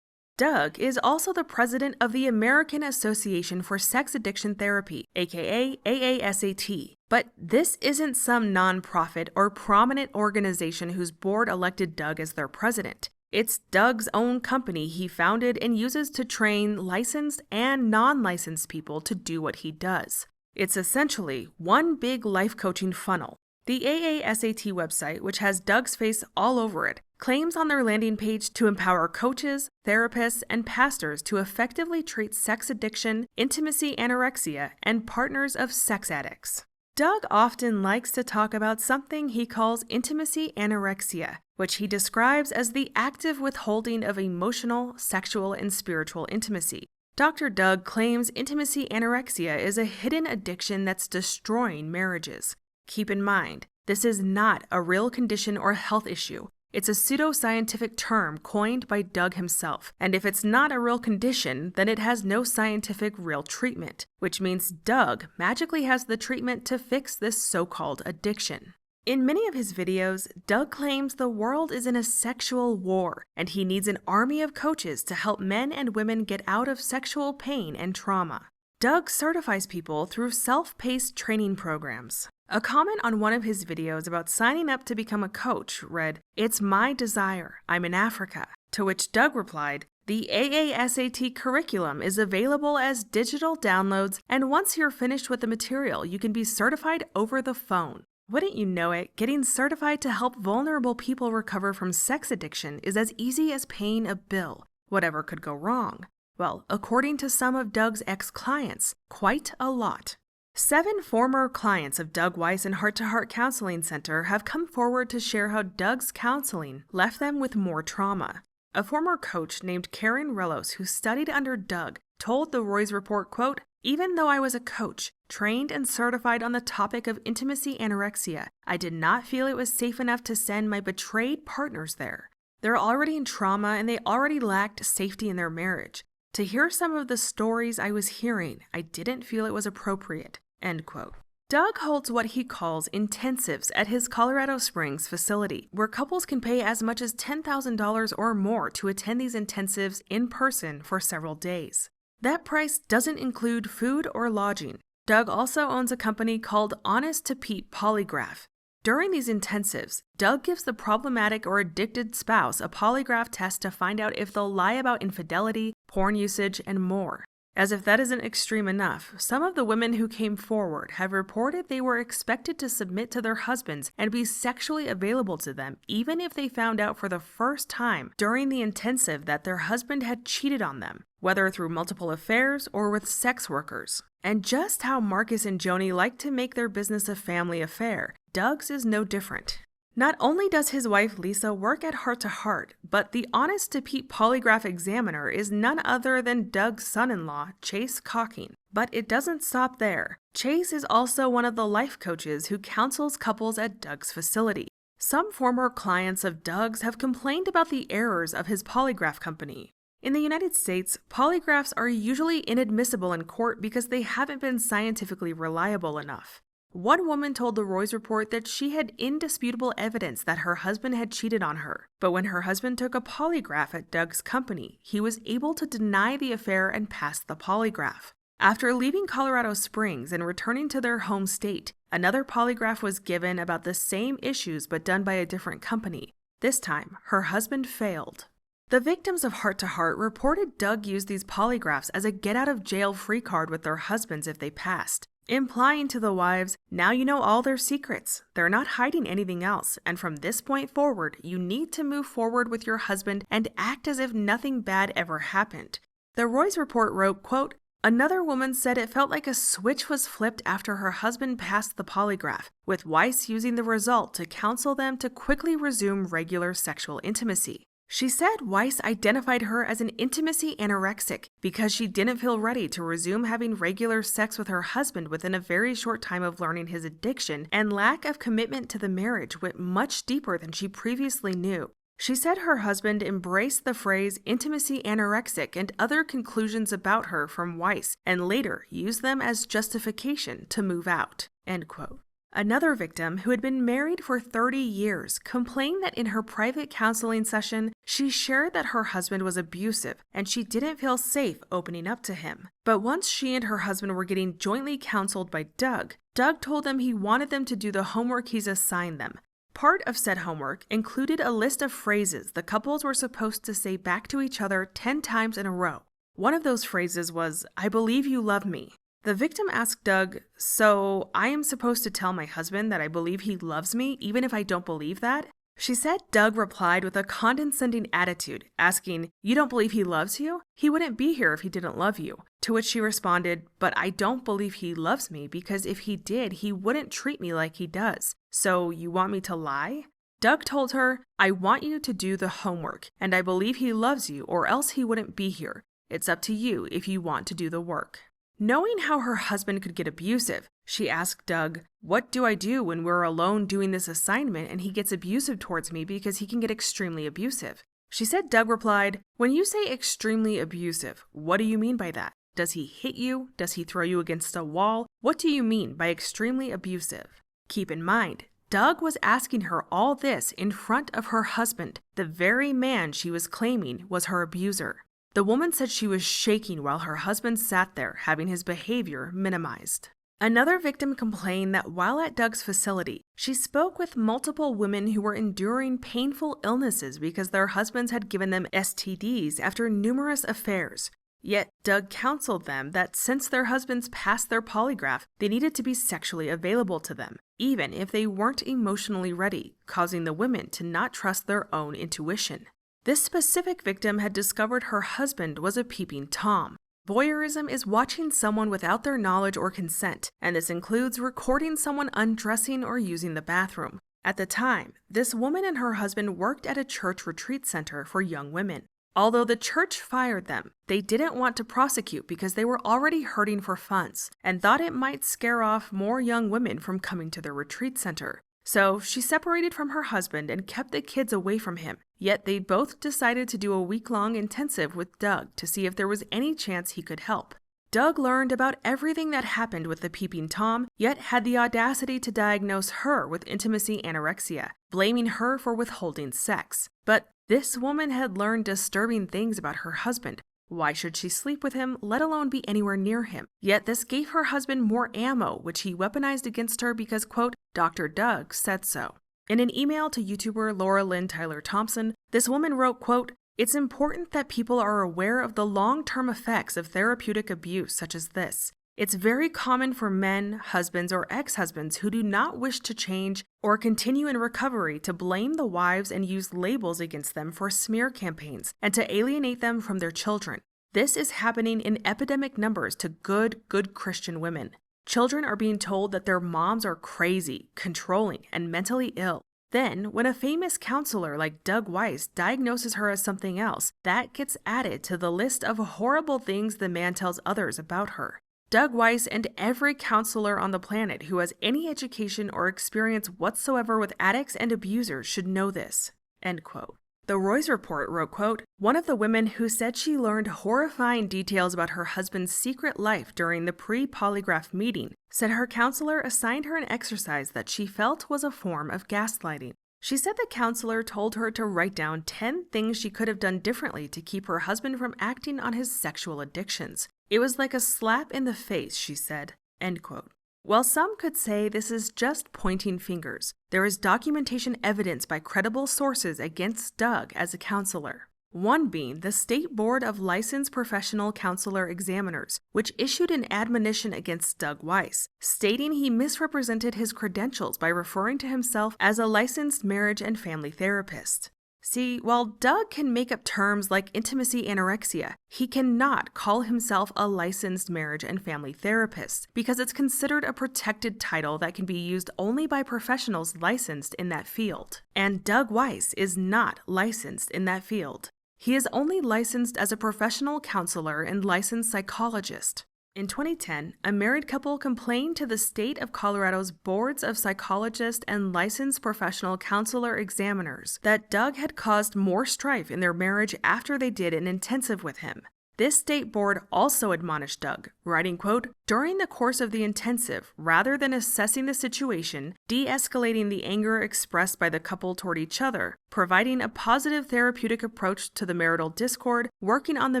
Doug is also the president of the American Association for Sex Addiction Therapy, aka AASAT. But this isn't some nonprofit or prominent organization whose board elected Doug as their president. It's Doug's own company he founded and uses to train licensed and non-licensed people to do what he does. It's essentially one big life coaching funnel. The AASAT website, which has Doug's face all over it, claims on their landing page to empower coaches, therapists, and pastors to effectively treat sex addiction, intimacy anorexia, and partners of sex addicts. Doug often likes to talk about something he calls intimacy anorexia, which he describes as the active withholding of emotional, sexual, and spiritual intimacy. Dr. Doug claims intimacy anorexia is a hidden addiction that's destroying marriages. Keep in mind, this is not a real condition or health issue. It's a pseudoscientific term coined by Doug himself, and if it's not a real condition, then it has no scientific real treatment, which means Doug magically has the treatment to fix this so-called addiction. In many of his videos, Doug claims the world is in a sexual war, and he needs an army of coaches to help men and women get out of sexual pain and trauma. Doug certifies people through self-paced training programs. A comment on one of his videos about signing up to become a coach read, "It's my desire. I'm in Africa." To which Doug replied, "The AASAT curriculum is available as digital downloads, and once you're finished with the material, you can be certified over the phone." Wouldn't you know it, getting certified to help vulnerable people recover from sex addiction is as easy as paying a bill. Whatever could go wrong? Well, according to some of Doug's ex-clients, quite a lot. 7 former clients of Doug Weiss and Heart to Heart Counseling Center have come forward to share how Doug's counseling left them with more trauma. A former coach named Karen Relos, who studied under Doug, told the Roy's Report, quote, "Even though I was a coach, trained and certified on the topic of intimacy anorexia, I did not feel it was safe enough to send my betrayed partners there. They're already in trauma and they already lacked safety in their marriage. To hear some of the stories I was hearing, I didn't feel it was appropriate." End quote. Doug holds what he calls intensives at his Colorado Springs facility, where couples can pay as much as $10,000 or more to attend these intensives in person for several days. That price doesn't include food or lodging. Doug also owns a company called Honest to Pete Polygraph. During these intensives, Doug gives the problematic or addicted spouse a polygraph test to find out if they'll lie about infidelity, porn usage, and more. As if that isn't extreme enough, some of the women who came forward have reported they were expected to submit to their husbands and be sexually available to them, even if they found out for the first time during the intensive that their husband had cheated on them, whether through multiple affairs or with sex workers. And just how Marcus and Joni like to make their business a family affair, Doug's is no different. Not only does his wife Lisa work at Heart to Heart, but the Honest to Pete polygraph examiner is none other than Doug's son-in-law, Chase Cocking. But it doesn't stop there. Chase is also one of the life coaches who counsels couples at Doug's facility. Some former clients of Doug's have complained about the errors of his polygraph company. In the United States, polygraphs are usually inadmissible in court because they haven't been scientifically reliable enough. One woman told the Roy's Report that she had indisputable evidence that her husband had cheated on her, but when her husband took a polygraph at Doug's company, he was able to deny the affair and pass the polygraph. After leaving Colorado Springs and returning to their home state, another polygraph was given about the same issues but done by a different company. This time, her husband failed. The victims of Heart to Heart reported Doug used these polygraphs as a get-out-of-jail-free card with their husbands if they passed, implying to the wives, now you know all their secrets. They're not hiding anything else, and from this point forward, you need to move forward with your husband and act as if nothing bad ever happened. The Roy's Report wrote, quote, "Another woman said it felt like a switch was flipped after her husband passed the polygraph, with Weiss using the result to counsel them to quickly resume regular sexual intimacy. She said Weiss identified her as an intimacy anorexic because she didn't feel ready to resume having regular sex with her husband within a very short time of learning his addiction, and lack of commitment to the marriage went much deeper than she previously knew. She said her husband embraced the phrase intimacy anorexic and other conclusions about her from Weiss, and later used them as justification to move out." End quote. Another victim, who had been married for 30 years, complained that in her private counseling session, she shared that her husband was abusive and she didn't feel safe opening up to him. But once she and her husband were getting jointly counseled by Doug, Doug told them he wanted them to do the homework he's assigned them. Part of said homework included a list of phrases the couples were supposed to say back to each other 10 times in a row. One of those phrases was, "I believe you love me." The victim asked Doug, "So I am supposed to tell my husband that I believe he loves me even if I don't believe that?" She said Doug replied with a condescending attitude, asking, "You don't believe he loves you? He wouldn't be here if he didn't love you." To which she responded, "But I don't believe he loves me because if he did, he wouldn't treat me like he does. So you want me to lie?" Doug told her, "I want you to do the homework, and I believe he loves you or else he wouldn't be here. It's up to you if you want to do the work." Knowing how her husband could get abusive, she asked Doug, "What do I do when we're alone doing this assignment and he gets abusive towards me because he can get extremely abusive?" She said Doug replied, "When you say extremely abusive, what do you mean by that? Does he hit you? Does he throw you against a wall? What do you mean by extremely abusive?" Keep in mind, Doug was asking her all this in front of her husband, the very man she was claiming was her abuser. The woman said she was shaking while her husband sat there, having his behavior minimized. Another victim complained that while at Doug's facility, she spoke with multiple women who were enduring painful illnesses because their husbands had given them STDs after numerous affairs. Yet Doug counseled them that since their husbands passed their polygraph, they needed to be sexually available to them, even if they weren't emotionally ready, causing the women to not trust their own intuition. This specific victim had discovered her husband was a peeping Tom. Voyeurism is watching someone without their knowledge or consent, and this includes recording someone undressing or using the bathroom. At the time, this woman and her husband worked at a church retreat center for young women. Although the church fired them, they didn't want to prosecute because they were already hurting for funds and thought it might scare off more young women from coming to their retreat center. So she separated from her husband and kept the kids away from him. Yet they both decided to do a week-long intensive with Doug to see if there was any chance he could help. Doug learned about everything that happened with the peeping Tom, yet had the audacity to diagnose her with intimacy anorexia, blaming her for withholding sex. But this woman had learned disturbing things about her husband. Why should she sleep with him, let alone be anywhere near him? Yet this gave her husband more ammo, which he weaponized against her because, quote, Dr. Doug said so. In an email to YouTuber Laura Lynn Tyler Thompson, this woman wrote, quote, it's important that people are aware of the long-term effects of therapeutic abuse such as this. It's very common for men, husbands, or ex-husbands who do not wish to change or continue in recovery to blame the wives and use labels against them for smear campaigns and to alienate them from their children. This is happening in epidemic numbers to good Christian women. Children are being told that their moms are crazy, controlling, and mentally ill. Then, when a famous counselor like Doug Weiss diagnoses her as something else, that gets added to the list of horrible things the man tells others about her. Doug Weiss and every counselor on the planet who has any education or experience whatsoever with addicts and abusers should know this. End quote. The Roy's report wrote, quote, one of the women who said she learned horrifying details about her husband's secret life during the pre-polygraph meeting said her counselor assigned her an exercise that she felt was a form of gaslighting. She said the counselor told her to write down 10 things she could have done differently to keep her husband from acting on his sexual addictions. It was like a slap in the face, she said. End quote. While some could say this is just pointing fingers, there is documentation evidence by credible sources against Doug as a counselor. One being the State Board of Licensed Professional Counselor Examiners, which issued an admonition against Doug Weiss, stating he misrepresented his credentials by referring to himself as a licensed marriage and family therapist. See, while Doug can make up terms like intimacy anorexia, he cannot call himself a licensed marriage and family therapist because it's considered a protected title that can be used only by professionals licensed in that field. And Doug Weiss is not licensed in that field. He is only licensed as a professional counselor and licensed psychologist. In 2010, a married couple complained to the state of Colorado's boards of psychologists and licensed professional counselor examiners that Doug had caused more strife in their marriage after they did an intensive with him. This state board also admonished Doug, writing, quote, during the course of the intensive, rather than assessing the situation, de-escalating the anger expressed by the couple toward each other, providing a positive therapeutic approach to the marital discord, working on the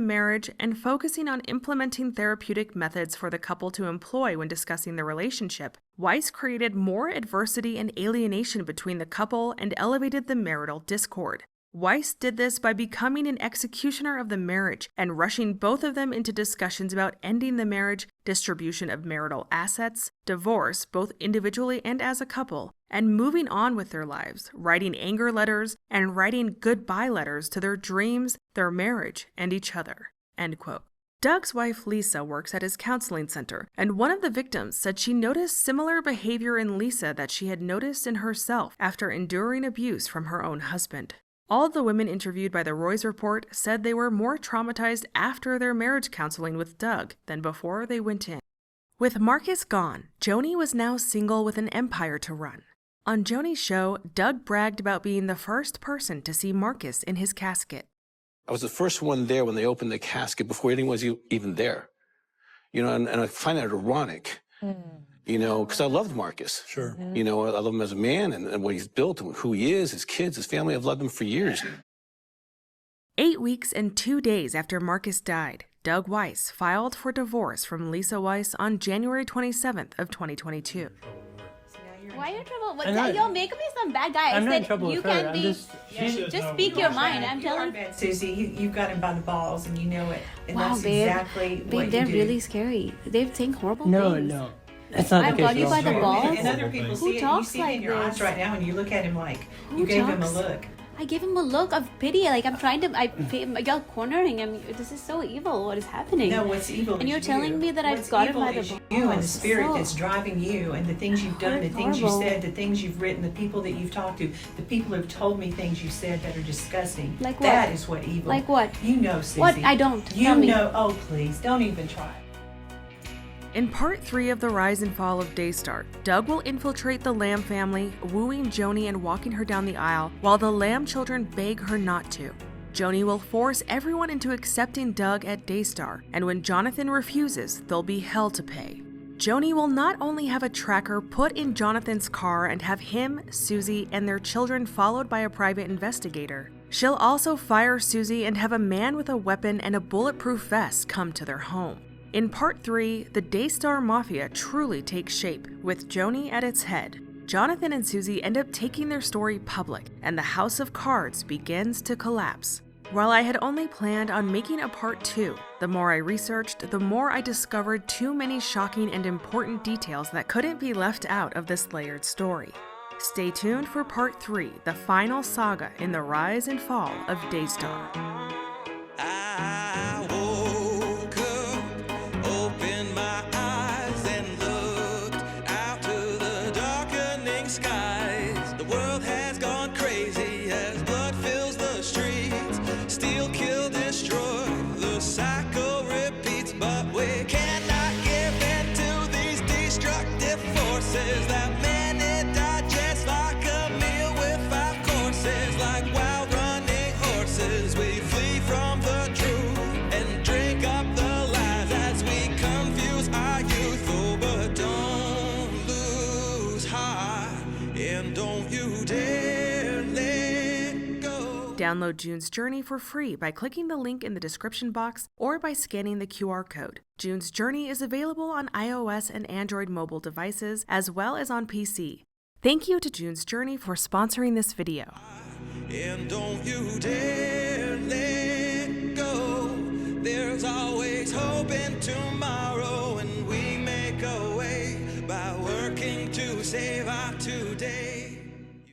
marriage, and focusing on implementing therapeutic methods for the couple to employ when discussing the relationship, Weiss created more adversity and alienation between the couple and elevated the marital discord. Weiss did this by becoming an executioner of the marriage and rushing both of them into discussions about ending the marriage, distribution of marital assets, divorce both individually and as a couple, and moving on with their lives, writing anger letters and writing goodbye letters to their dreams, their marriage, and each other. End quote. Doug's wife Lisa works at his counseling center, and one of the victims said she noticed similar behavior in Lisa that she had noticed in herself after enduring abuse from her own husband. All the women interviewed by the Roy's report said they were more traumatized after their marriage counseling with Doug than before they went in. With Marcus gone, Joni was now single with an empire to run. On Joni's show, Doug bragged about being the first person to see Marcus in his casket. I was the first one there when they opened the casket before anyone was even there. You know, and I find that ironic. You know, because I loved Marcus. Sure. You know, I love him as a man and what he's built and who he is, his kids, his family. I've loved him for years. 8 weeks and 2 days after Marcus died, Doug Weiss filed for divorce from Lisa Weiss on January 27th of 2022. Why are you in trouble? Yo, make me some bad guy. I'm I not said in trouble you with her. can be. Just speak your mind. I'm telling you. Susie, you've got him by the balls and you know it. And Wow, that's babe. exactly what Babe, they're you do. really scary. They've taken horrible No, things. no. That's not I the case got you at by all. the balls. And other people Who see it. You talks see it like in your eyes this? right now, and you look at him like Who you gave him a talks? look. I gave him a look of pity, like I'm trying to, y'all cornering him. This is so evil. What is happening? No, what's evil and is you're telling me that I've got him by the balls. You and the spirit that's driving you, and the things you've done, the things you said, the things you've written, the people that you've talked to, the people who've told me things you said that are disgusting. Like what? That is what evil. Like what? You know, Sissy. What? I don't. You Tell me. know. Oh, please, don't even try. In part 3 of the rise and fall of Daystar, Doug will infiltrate the Lamb family, wooing Joni and walking her down the aisle, while the Lamb children beg her not to. Joni will force everyone into accepting Doug at Daystar, and when Jonathan refuses, there'll be hell to pay. Joni will not only have a tracker put in Jonathan's car and have him, Susie, and their children followed by a private investigator, she'll also fire Susie and have a man with a weapon and a bulletproof vest come to their home. In part 3, the Daystar Mafia truly takes shape, with Joni at its head. Jonathan and Susie end up taking their story public, and the House of Cards begins to collapse. While I had only planned on making a part 2, the more I researched, the more I discovered too many shocking and important details that couldn't be left out of this layered story. Stay tuned for part 3, the final saga in the rise and fall of Daystar. Download June's Journey for free by clicking the link in the description box or by scanning the QR code. June's Journey is available on iOS and Android mobile devices as well as on PC. Thank you to June's Journey for sponsoring this video. And don't you dare let go. There's always hope in tomorrow, and we make a way by working to save our today.